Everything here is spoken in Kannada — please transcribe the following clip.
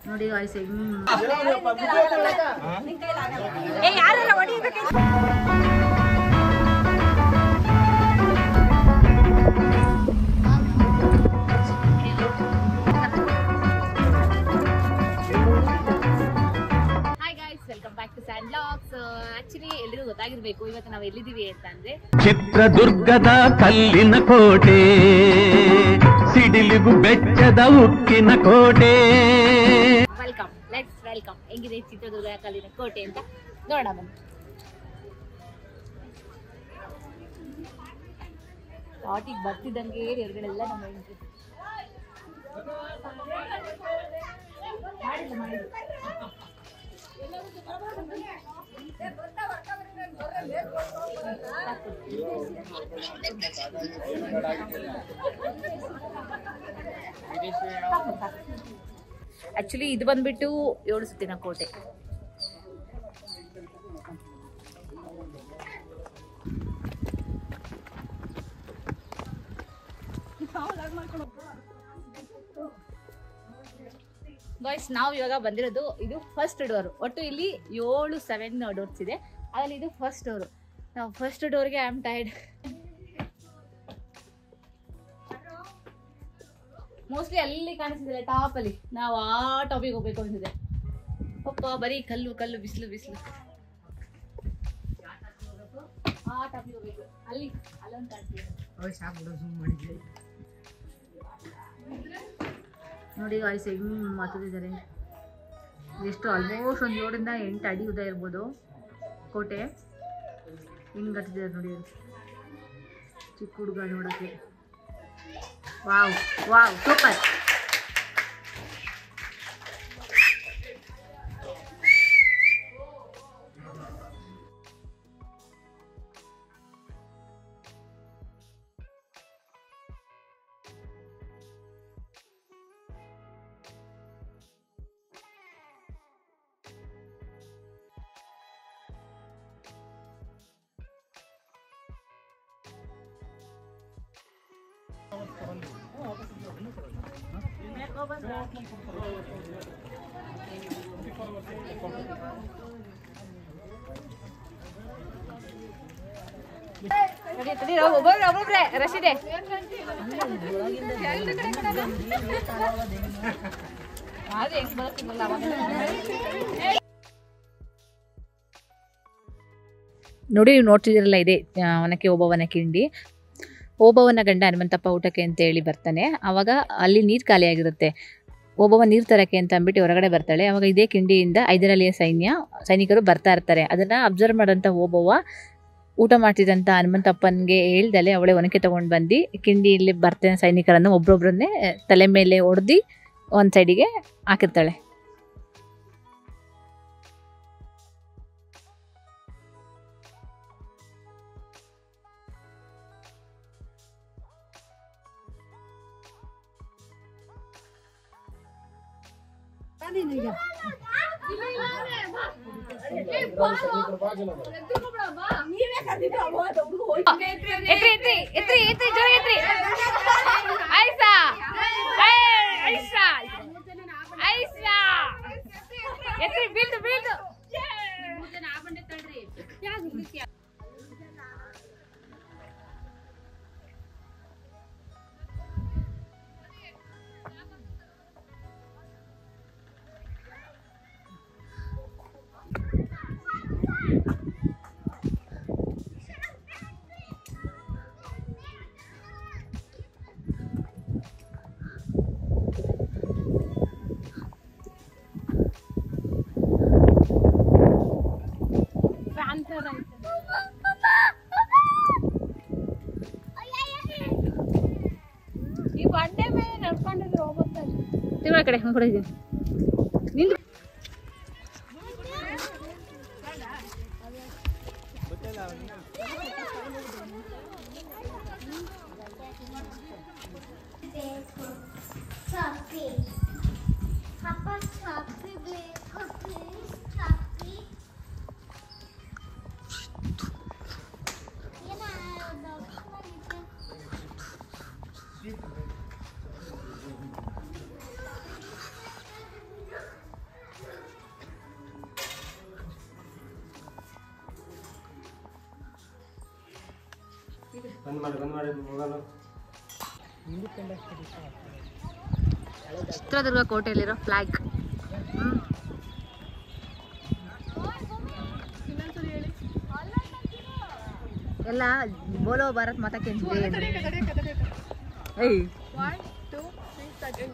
ನೋಡಿ guys welcome back to sand blogs. Actually ಎಲ್ರಿಗೂ ಗೊತ್ತಾಗಿರ್ಬೇಕು ಇವತ್ತು ನಾವು ಎಲ್ಲಿದ್ದೀವಿ ಅಂತಂದ್ರೆ ಚಿತ್ರದುರ್ಗದ ಕಲ್ಲಿನ ಕೋಟೆ, ಸಿಡಿಲಿಗು ಬೆಚ್ಚದ ಉಕ್ಕಿನ ಕೋಟೆ. ವೆಲ್ಕಮ್ ಹೆಂಗಿದೆ ಚಿತ್ರದುರ್ಗ ಕಲ್ಲಿನ ಕೋಟೆ ಅಂತ ನೋಡೋಣ ಬನ್ನಿ. ಸ್ಟಾರ್ಟಿಗೆ ಬರ್ತಿದ್ದಂಗೆ ಹೊರಗಡೆಲ್ಲ ನಮ್ಮ ಎಂಟ್ರಿ ಆಕ್ಚುಲಿ ಇದು ಬಂದ್ಬಿಟ್ಟು 7 ಸುತ್ತಿನ ಕೋಟೆ. ಗಾಯ್ಸ್ ನಾವು ಇವಾಗ ಬಂದಿರೋದು ಇದು ಫಸ್ಟ್ ಡೋರ್. ಒಟ್ಟು ಇಲ್ಲಿ 7 ಡೋರ್ಸ್ ಇದೆ, ಅದರಲ್ಲಿ ಇದು ಫಸ್ಟ್ ಡೋರು. ನಾವು ಫಸ್ಟ್ ಡೋರ್ಗೆ ಐ ಆಮ್ ಟೈರ್ಡ್. ಮೋಸ್ಟ್ಲಿ ಅಲ್ಲಿ ಕಾಣಿಸ್ತಿದೆ ಟಾಪ್ ಅಲ್ಲಿ, ನಾವು ಆ ಟಾಪಿಗೆ ಹೋಗ್ಬೇಕು ಅಂತಿದೆ. ಪಪ್ಪ ಬರೀ ಕಲ್ಲು ಕಲ್ಲು ಬಿಸಿಲು ಬಿಸಿಲು, ಆ ಟಾಪಿಗೆ ಹೋಗ್ಬೇಕು. ಅಲ್ಲೊಂದು ಕಾಣಿಸ್ತಿದೆ ನೋಡಿ ಗಾಯ್ಸ್ ಹೆಂಗ್ ಮಾತಾಡಿದ್ದಾರೆ. ಎಷ್ಟು ಆಲ್ಮೋಸ್ಟ್ ಒಂದು 7 ಇಂದ 8 ಅಡಿ ಉದ್ದ ಇರ್ಬೋದು ಕೋಟೆ. ಹಿಂಗೆ ಕಟ್ಟಿದ್ದಾರೆ ನೋಡಿ, ಚಿಕ್ಕ ಹುಡುಗ ನೋಡೋಕ್ಕೆ. Wow wow super. ಒಬ್ಬೊಬ್ರೆ ರಶಿದೆ ನೋಡಿ. ನೀವು ನೋಡ್ತಿದ್ದೀರಲ್ಲ, ಇದೆ ಒನಕೆ ಓಬವ್ವನ ಕಿಂಡಿ. ಓಬವ್ವನ ಗಂಡ ಹನುಮಂತಪ್ಪ ಊಟಕ್ಕೆ ಅಂತ ಹೇಳಿ ಬರ್ತಾನೆ. ಆವಾಗ ಅಲ್ಲಿ ನೀರು ಖಾಲಿ ಆಗಿರುತ್ತೆ. ಓಬವ್ವ ನೀರು ತರಕ್ಕೆ ಅಂತ ಅಂದ್ಬಿಟ್ಟು ಹೊರಗಡೆ ಬರ್ತಾಳೆ. ಆವಾಗ ಇದೇ ಕಿಂಡಿಯಿಂದ 5 ಅಲಿಯ ಸೈನಿಕರು ಬರ್ತಾ ಇರ್ತಾರೆ. ಅದನ್ನ ಅಬ್ಸರ್ವ್ ಮಾಡೋಂಥ ಓಬವ್ವ ಊಟ ಮಾಡ್ತಿದ್ದಂಥ ಹನುಮಂತಪ್ಪನಿಗೆ ಹೇಳ್ದಲೆ ಅವಳೆ ಒನಕೆ ತೊಗೊಂಡು ಬಂದು ಕಿಂಡಿಯಲ್ಲಿ ಬರ್ತಾನೆ ಸೈನಿಕರನ್ನು ಒಬ್ಬೊಬ್ಬರನ್ನೇ ತಲೆ ಮೇಲೆ ಹೊಡೆದು ಒಂದು ಸೈಡಿಗೆ ಹಾಕಿರ್ತಾಳೆ. ಕಡೆ ನಿಂದು ಚಿತ್ರದುರ್ಗ ಕೋಟೆಯಲ್ಲಿರೋ ಫ್ಲಾಗ್. ಎಲ್ಲ ಬೋಲೋ ಭಾರತ್ ಮಾತಾ ಕೇಂದ್ರ. 1, 2, 3 seconds.